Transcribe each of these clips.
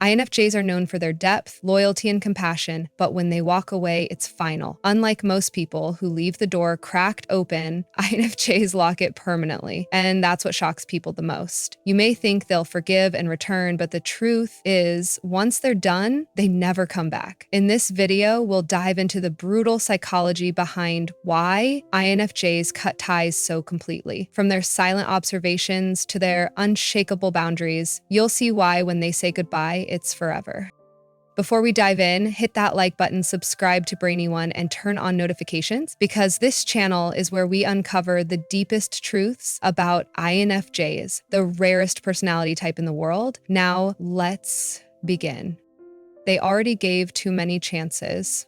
INFJs are known for their depth, loyalty, and compassion, but when they walk away, it's final. Unlike most people who leave the door cracked open, INFJs lock it permanently, and that's what shocks people the most. You may think they'll forgive and return, but the truth is, once they're done, they never come back. In this video, we'll dive into the brutal psychology behind why INFJs cut ties so completely. From their silent observations to their unshakable boundaries, you'll see why when they say goodbye, it's forever. Before we dive in, hit that like button, subscribe to Brainy One, and turn on notifications because this channel is where we uncover the deepest truths about INFJs, the rarest personality type in the world. Now, let's begin. They already gave too many chances.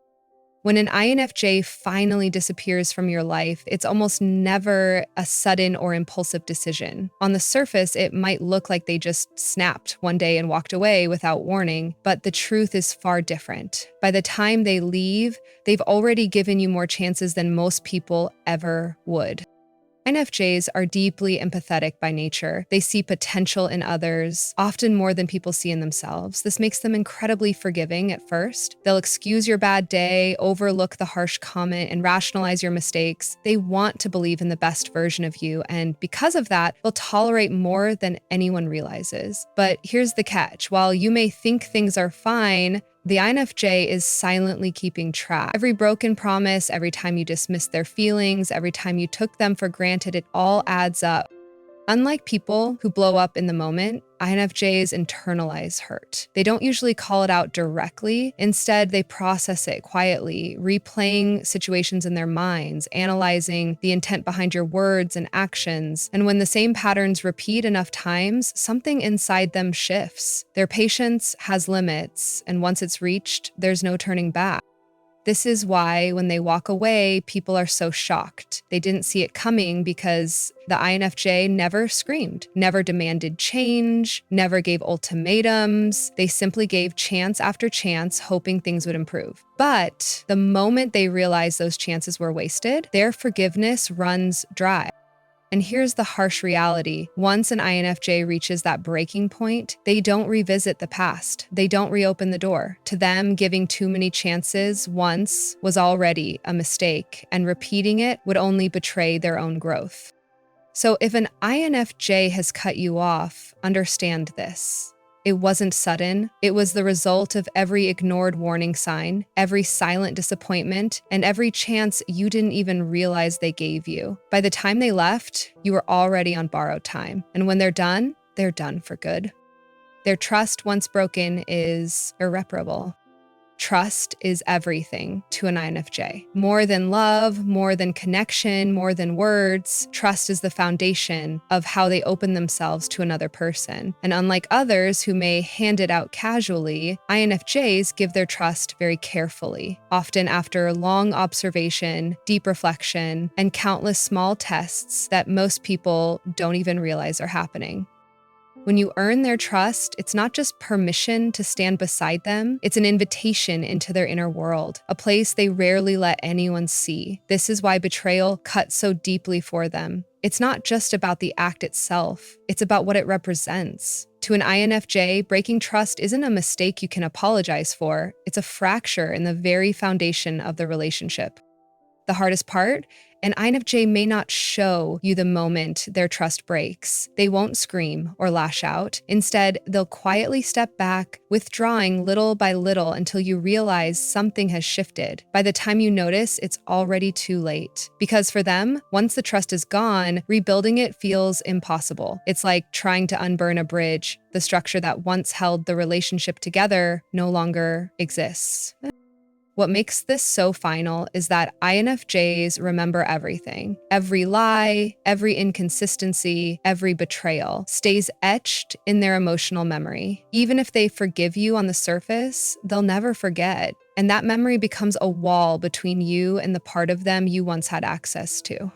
When an INFJ finally disappears from your life, it's almost never a sudden or impulsive decision. On the surface, it might look like they just snapped one day and walked away without warning, but the truth is far different. By the time they leave, they've already given you more chances than most people ever would. INFJs are deeply empathetic by nature. They see potential in others, often more than people see in themselves. This makes them incredibly forgiving at first. They'll excuse your bad day, overlook the harsh comment, and rationalize your mistakes. They want to believe in the best version of you, and because of that, they'll tolerate more than anyone realizes. But here's the catch. While you may think things are fine, the INFJ is silently keeping track. Every broken promise, every time you dismissed their feelings, every time you took them for granted, it all adds up. Unlike people who blow up in the moment, INFJs internalize hurt. They don't usually call it out directly. Instead, they process it quietly, replaying situations in their minds, analyzing the intent behind your words and actions. And when the same patterns repeat enough times, something inside them shifts. Their patience has limits, and once it's reached, there's no turning back. This is why when they walk away, people are so shocked. They didn't see it coming because the INFJ never screamed, never demanded change, never gave ultimatums. They simply gave chance after chance, hoping things would improve. But the moment they realized those chances were wasted, their forgiveness runs dry. And here's the harsh reality. Once an INFJ reaches that breaking point, they don't revisit the past. They don't reopen the door. To them, giving too many chances once was already a mistake, and repeating it would only betray their own growth. So if an INFJ has cut you off, understand this. It wasn't sudden. It was the result of every ignored warning sign, every silent disappointment, and every chance you didn't even realize they gave you. By the time they left, you were already on borrowed time. And when they're done for good. Their trust, once broken, is irreparable. Trust is everything to an INFJ. More than love, more than connection, more than words, trust is the foundation of how they open themselves to another person. And unlike others who may hand it out casually, INFJs give their trust very carefully, often after long observation, deep reflection, and countless small tests that most people don't even realize are happening. When you earn their trust, it's not just permission to stand beside them, it's an invitation into their inner world, a place they rarely let anyone see. This is why betrayal cuts so deeply for them. It's not just about the act itself, it's about what it represents. To an INFJ, breaking trust isn't a mistake you can apologize for, it's a fracture in the very foundation of the relationship. The hardest part? An INFJ may not show you the moment their trust breaks. They won't scream or lash out. Instead, they'll quietly step back, withdrawing little by little until you realize something has shifted. By the time you notice, it's already too late. Because for them, once the trust is gone, rebuilding it feels impossible. It's like trying to unburn a bridge. The structure that once held the relationship together no longer exists. What makes this so final is that INFJs remember everything. Every lie, every inconsistency, every betrayal stays etched in their emotional memory. Even if they forgive you on the surface, they'll never forget. And that memory becomes a wall between you and the part of them you once had access to.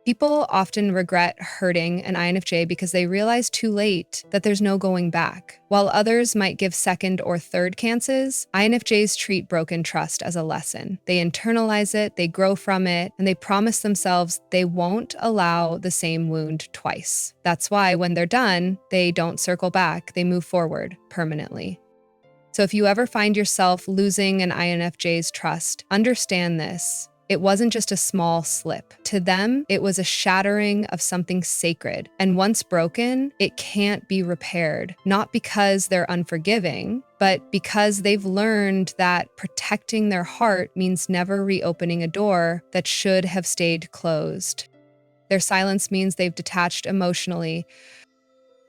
People often regret hurting an INFJ because they realize too late that there's no going back. While others might give second or third chances, INFJs treat broken trust as a lesson. They internalize it, they grow from it, and they promise themselves they won't allow the same wound twice. That's why when they're done, they don't circle back, they move forward permanently. So if you ever find yourself losing an INFJ's trust, understand this. It wasn't just a small slip. To them, it was a shattering of something sacred. And once broken, it can't be repaired. Not because they're unforgiving, but because they've learned that protecting their heart means never reopening a door that should have stayed closed. Their silence means they've detached emotionally.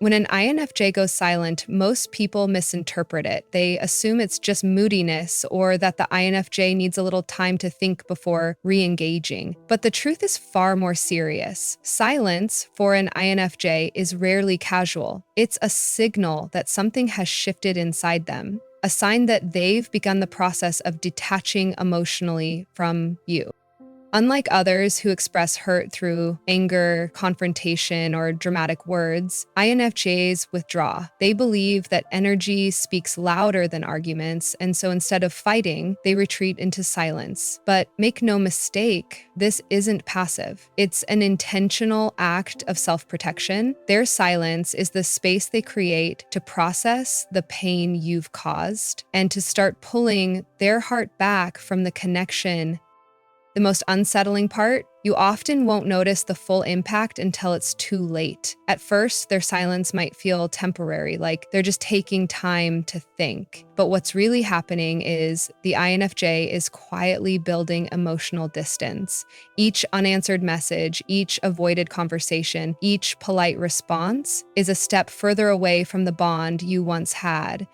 When an INFJ goes silent, most people misinterpret it. They assume it's just moodiness or that the INFJ needs a little time to think before re-engaging. But the truth is far more serious. Silence for an INFJ is rarely casual. It's a signal that something has shifted inside them, a sign that they've begun the process of detaching emotionally from you. Unlike others who express hurt through anger, confrontation, or dramatic words, INFJs withdraw. They believe that energy speaks louder than arguments, and so instead of fighting, they retreat into silence. But make no mistake, this isn't passive. It's an intentional act of self-protection. Their silence is the space they create to process the pain you've caused and to start pulling their heart back from the connection. The most unsettling part, you often won't notice the full impact until it's too late. At first, their silence might feel temporary, like they're just taking time to think. But what's really happening is the INFJ is quietly building emotional distance. Each unanswered message, each avoided conversation, each polite response is a step further away from the bond you once had.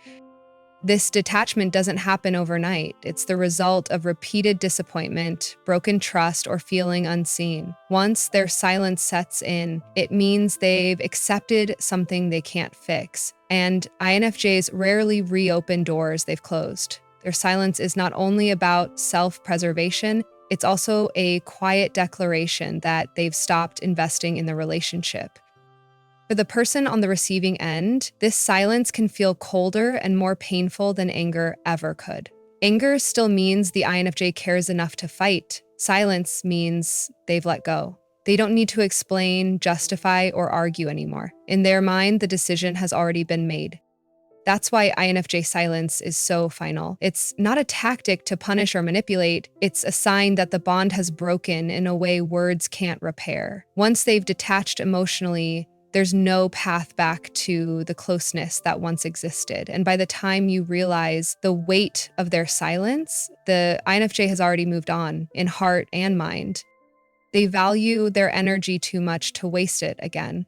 This detachment doesn't happen overnight. It's the result of repeated disappointment, broken trust, or feeling unseen. Once their silence sets in, it means they've accepted something they can't fix. And INFJs rarely reopen doors they've closed. Their silence is not only about self-preservation, it's also a quiet declaration that they've stopped investing in the relationship. For the person on the receiving end, this silence can feel colder and more painful than anger ever could. Anger still means the INFJ cares enough to fight. Silence means they've let go. They don't need to explain, justify, or argue anymore. In their mind, the decision has already been made. That's why INFJ silence is so final. It's not a tactic to punish or manipulate. It's a sign that the bond has broken in a way words can't repair. Once they've detached emotionally, there's no path back to the closeness that once existed. And by the time you realize the weight of their silence, the INFJ has already moved on in heart and mind. They value their energy too much to waste it again.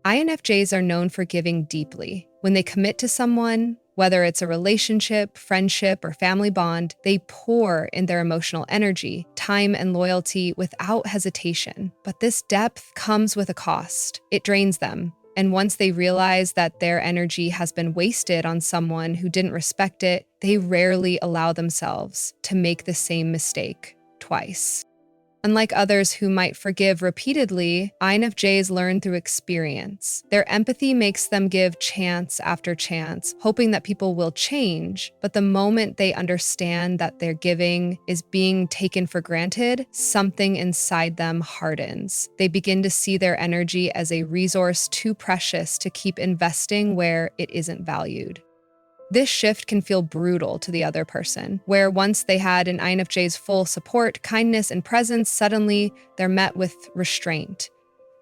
INFJs are known for giving deeply. When they commit to someone, whether it's a relationship, friendship, or family bond, they pour in their emotional energy, time, and loyalty without hesitation. But this depth comes with a cost. It drains them. And once they realize that their energy has been wasted on someone who didn't respect it, they rarely allow themselves to make the same mistake twice. Unlike others who might forgive repeatedly, INFJs learn through experience. Their empathy makes them give chance after chance, hoping that people will change. But the moment they understand that their giving is being taken for granted, something inside them hardens. They begin to see their energy as a resource too precious to keep investing where it isn't valued. This shift can feel brutal to the other person, where once they had an INFJ's full support, kindness, and presence, suddenly they're met with restraint.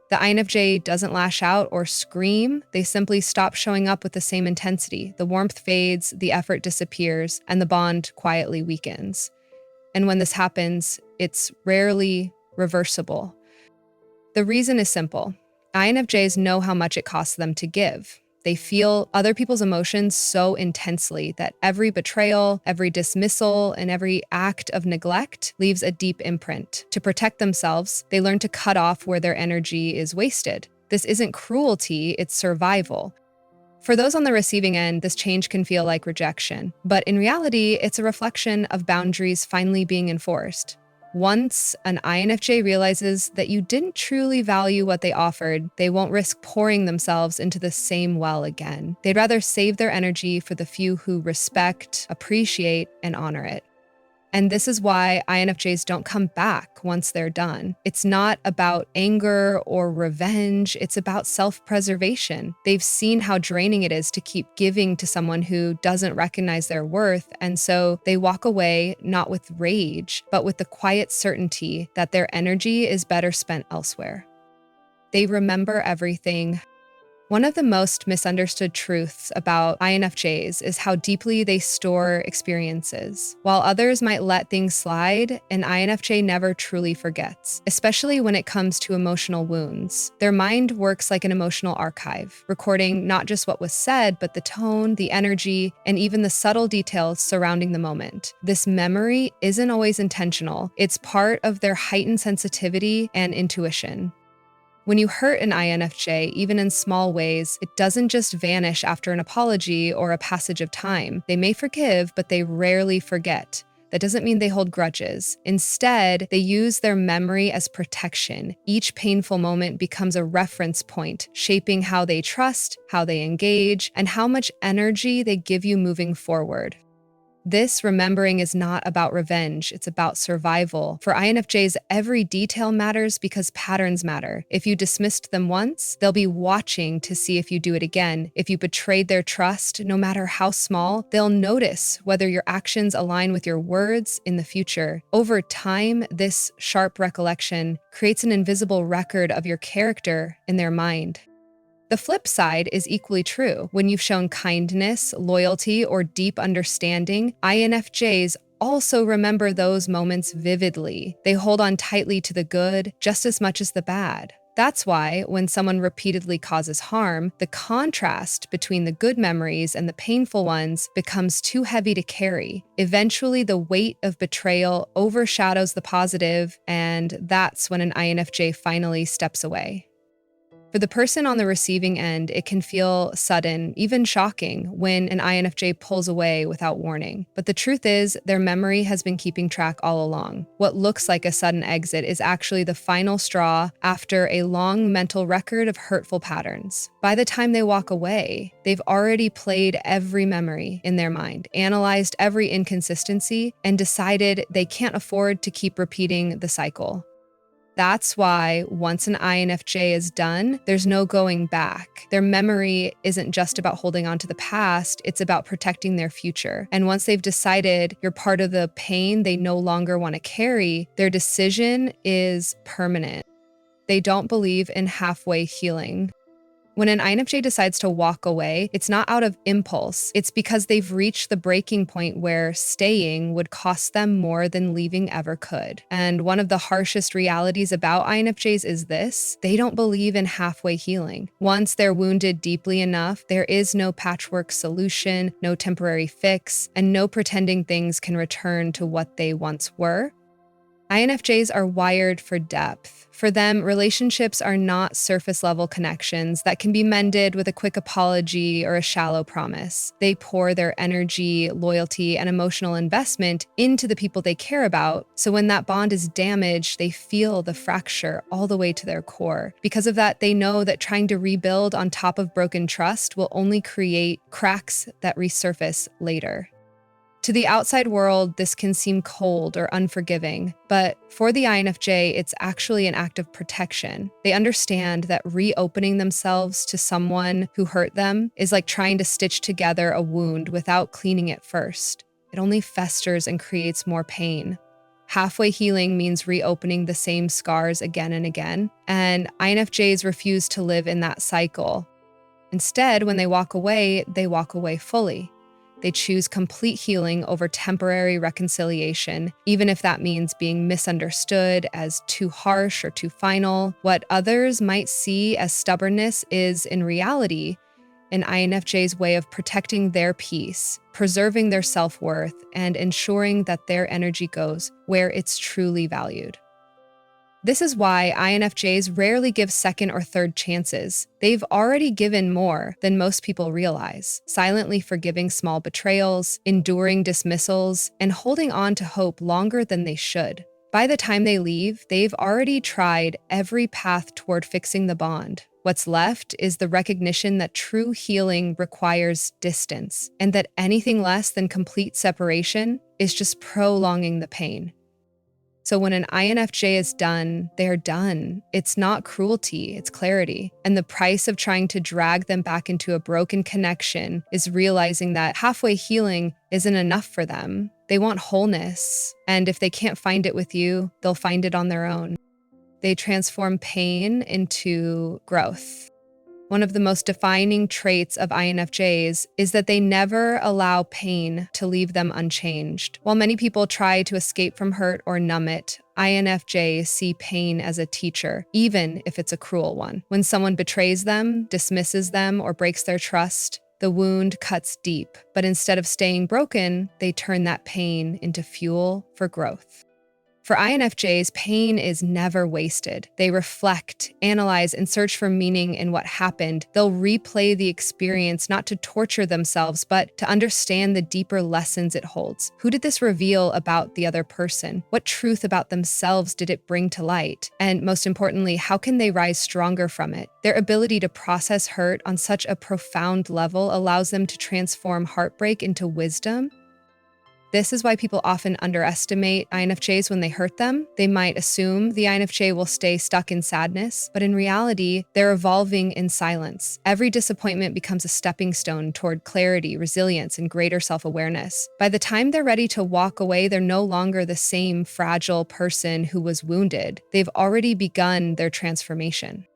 The INFJ doesn't lash out or scream, they simply stop showing up with the same intensity. The warmth fades, the effort disappears, and the bond quietly weakens. And when this happens, it's rarely reversible. The reason is simple. INFJs know how much it costs them to give. They feel other people's emotions so intensely that every betrayal, every dismissal, and every act of neglect leaves a deep imprint. To protect themselves, they learn to cut off where their energy is wasted. This isn't cruelty, it's survival. For those on the receiving end, this change can feel like rejection, but in reality, it's a reflection of boundaries finally being enforced. Once an INFJ realizes that you didn't truly value what they offered, they won't risk pouring themselves into the same well again. They'd rather save their energy for the few who respect, appreciate, and honor it. And this is why INFJs don't come back once they're done. It's not about anger or revenge, it's about self-preservation. They've seen how draining it is to keep giving to someone who doesn't recognize their worth, and so they walk away not with rage, but with the quiet certainty that their energy is better spent elsewhere. They remember everything. One of the most misunderstood truths about INFJs is how deeply they store experiences. While others might let things slide, an INFJ never truly forgets, especially when it comes to emotional wounds. Their mind works like an emotional archive, recording not just what was said, but the tone, the energy, and even the subtle details surrounding the moment. This memory isn't always intentional. It's part of their heightened sensitivity and intuition. When you hurt an INFJ, even in small ways, it doesn't just vanish after an apology or a passage of time. They may forgive, but they rarely forget. That doesn't mean they hold grudges. Instead, they use their memory as protection. Each painful moment becomes a reference point, shaping how they trust, how they engage, and how much energy they give you moving forward. This remembering is not about revenge, it's about survival. For INFJs, every detail matters because patterns matter. If you dismissed them once, they'll be watching to see if you do it again. If you betrayed their trust, no matter how small, they'll notice whether your actions align with your words in the future. Over time, this sharp recollection creates an invisible record of your character in their mind. The flip side is equally true. When you've shown kindness, loyalty, or deep understanding, INFJs also remember those moments vividly. They hold on tightly to the good just as much as the bad. That's why, when someone repeatedly causes harm, the contrast between the good memories and the painful ones becomes too heavy to carry. Eventually, the weight of betrayal overshadows the positive, and that's when an INFJ finally steps away. For the person on the receiving end, it can feel sudden, even shocking, when an INFJ pulls away without warning. But the truth is, their memory has been keeping track all along. What looks like a sudden exit is actually the final straw after a long mental record of hurtful patterns. By the time they walk away, they've already played every memory in their mind, analyzed every inconsistency, and decided they can't afford to keep repeating the cycle. That's why once an INFJ is done, there's no going back. Their memory isn't just about holding on to the past, it's about protecting their future. And once they've decided you're part of the pain they no longer want to carry, their decision is permanent. They don't believe in halfway healing. When an INFJ decides to walk away, it's not out of impulse. It's because they've reached the breaking point where staying would cost them more than leaving ever could. And one of the harshest realities about INFJs is this: they don't believe in halfway healing. Once they're wounded deeply enough, there is no patchwork solution, no temporary fix, and no pretending things can return to what they once were. INFJs are wired for depth. For them, relationships are not surface-level connections that can be mended with a quick apology or a shallow promise. They pour their energy, loyalty, and emotional investment into the people they care about, so when that bond is damaged, they feel the fracture all the way to their core. Because of that, they know that trying to rebuild on top of broken trust will only create cracks that resurface later. To the outside world, this can seem cold or unforgiving, but for the INFJ, it's actually an act of protection. They understand that reopening themselves to someone who hurt them is like trying to stitch together a wound without cleaning it first. It only festers and creates more pain. Halfway healing means reopening the same scars again and again, and INFJs refuse to live in that cycle. Instead, when they walk away fully. They choose complete healing over temporary reconciliation, even if that means being misunderstood as too harsh or too final. What others might see as stubbornness is, in reality, an INFJ's way of protecting their peace, preserving their self-worth, and ensuring that their energy goes where it's truly valued. This is why INFJs rarely give second or third chances. They've already given more than most people realize, silently forgiving small betrayals, enduring dismissals, and holding on to hope longer than they should. By the time they leave, they've already tried every path toward fixing the bond, What's left is the recognition that true healing requires distance, and that anything less than complete separation is just prolonging the pain. So when an INFJ is done, they are done. It's not cruelty, it's clarity. And the price of trying to drag them back into a broken connection is realizing that halfway healing isn't enough for them. They want wholeness. And if they can't find it with you, they'll find it on their own. They transform pain into growth. One of the most defining traits of INFJs is that they never allow pain to leave them unchanged. While many people try to escape from hurt or numb it, INFJs see pain as a teacher, even if it's a cruel one. When someone betrays them, dismisses them, or breaks their trust, the wound cuts deep. But instead of staying broken, they turn that pain into fuel for growth. For INFJs, pain is never wasted. They reflect, analyze, and search for meaning in what happened. They'll replay the experience not to torture themselves, but to understand the deeper lessons it holds. Who did this reveal about the other person? What truth about themselves did it bring to light? And most importantly, how can they rise stronger from it? Their ability to process hurt on such a profound level allows them to transform heartbreak into wisdom. This is why people often underestimate INFJs when they hurt them. They might assume the INFJ will stay stuck in sadness, but in reality, they're evolving in silence. Every disappointment becomes a stepping stone toward clarity, resilience, and greater self-awareness. By the time they're ready to walk away, they're no longer the same fragile person who was wounded. They've already begun their transformation.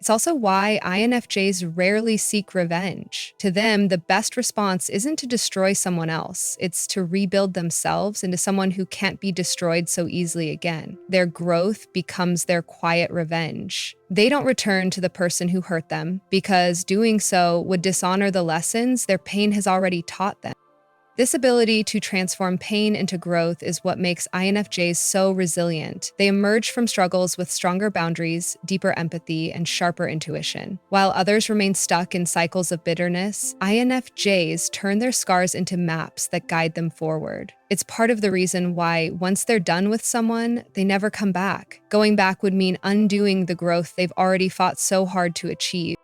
It's also why INFJs rarely seek revenge. To them, the best response isn't to destroy someone else, it's to rebuild themselves into someone who can't be destroyed so easily again. Their growth becomes their quiet revenge. They don't return to the person who hurt them, because doing so would dishonor the lessons their pain has already taught them. This ability to transform pain into growth is what makes INFJs so resilient. They emerge from struggles with stronger boundaries, deeper empathy, and sharper intuition. While others remain stuck in cycles of bitterness, INFJs turn their scars into maps that guide them forward. It's part of the reason why once they're done with someone, they never come back. Going back would mean undoing the growth they've already fought so hard to achieve.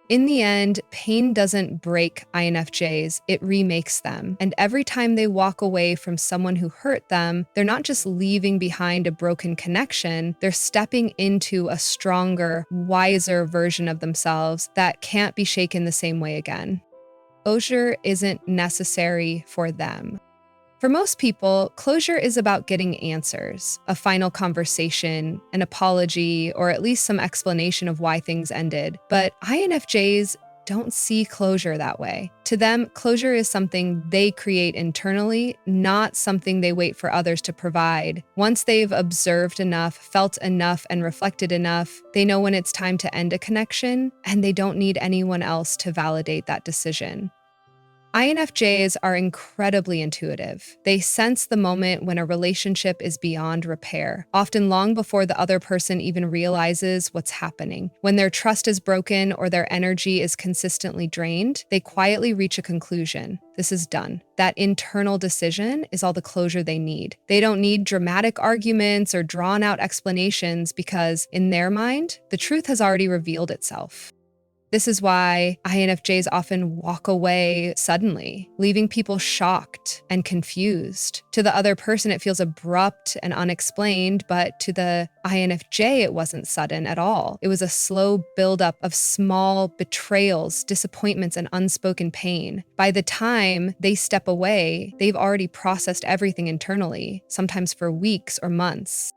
In the end, pain doesn't break INFJs, it remakes them. And every time they walk away from someone who hurt them, they're not just leaving behind a broken connection, they're stepping into a stronger, wiser version of themselves that can't be shaken the same way again. Closure isn't necessary for them. For most people, closure is about getting answers, a final conversation, an apology, or at least some explanation of why things ended. But INFJs don't see closure that way. To them, closure is something they create internally, not something they wait for others to provide. Once they've observed enough, felt enough, and reflected enough, they know when it's time to end a connection, and they don't need anyone else to validate that decision. INFJs are incredibly intuitive. They sense the moment when a relationship is beyond repair, often long before the other person even realizes what's happening. When their trust is broken or their energy is consistently drained, they quietly reach a conclusion. This is done. That internal decision is all the closure they need. They don't need dramatic arguments or drawn-out explanations because, in their mind, the truth has already revealed itself. This is why INFJs often walk away suddenly, leaving people shocked and confused. To the other person, it feels abrupt and unexplained, but to the INFJ, it wasn't sudden at all. It was a slow buildup of small betrayals, disappointments, and unspoken pain. By the time they step away, they've already processed everything internally, sometimes for weeks or months.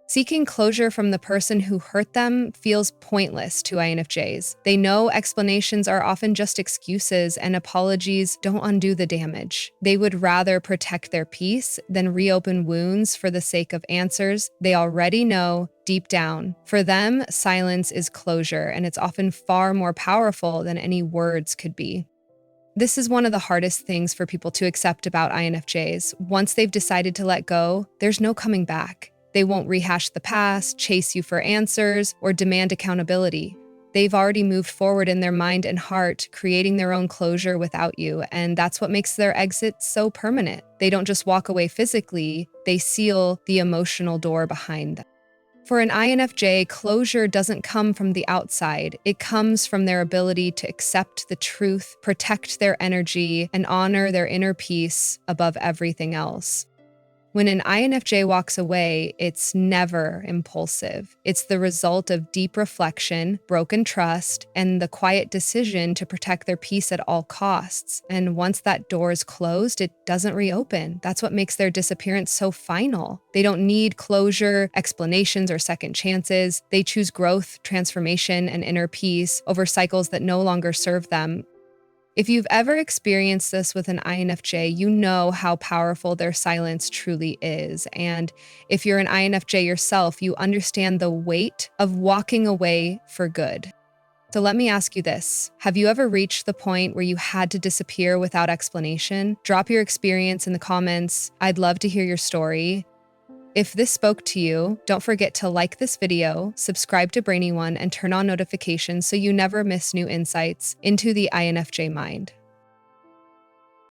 Seeking closure from the person who hurt them feels pointless to INFJs. They know explanations are often just excuses and apologies don't undo the damage. They would rather protect their peace than reopen wounds for the sake of answers they already know deep down. For them, silence is closure, and it's often far more powerful than any words could be. This is one of the hardest things for people to accept about INFJs. Once they've decided to let go, there's no coming back. They won't rehash the past, chase you for answers, or demand accountability. They've already moved forward in their mind and heart, creating their own closure without you, and that's what makes their exit so permanent. They don't just walk away physically, they seal the emotional door behind them. For an INFJ, closure doesn't come from the outside. It comes from their ability to accept the truth, protect their energy, and honor their inner peace above everything else. When an INFJ walks away, it's never impulsive. It's the result of deep reflection, broken trust, and the quiet decision to protect their peace at all costs. And once that door is closed, it doesn't reopen. That's what makes their disappearance so final. They don't need closure, explanations, or second chances. They choose growth, transformation, and inner peace over cycles that no longer serve them. If you've ever experienced this with an INFJ, you know how powerful their silence truly is. And if you're an INFJ yourself, you understand the weight of walking away for good. So let me ask you this. Have you ever reached the point where you had to disappear without explanation? Drop your experience in the comments. I'd love to hear your story. If this spoke to you, don't forget to like this video, subscribe to Brainy, and turn on notifications so you never miss new insights into the INFJ mind.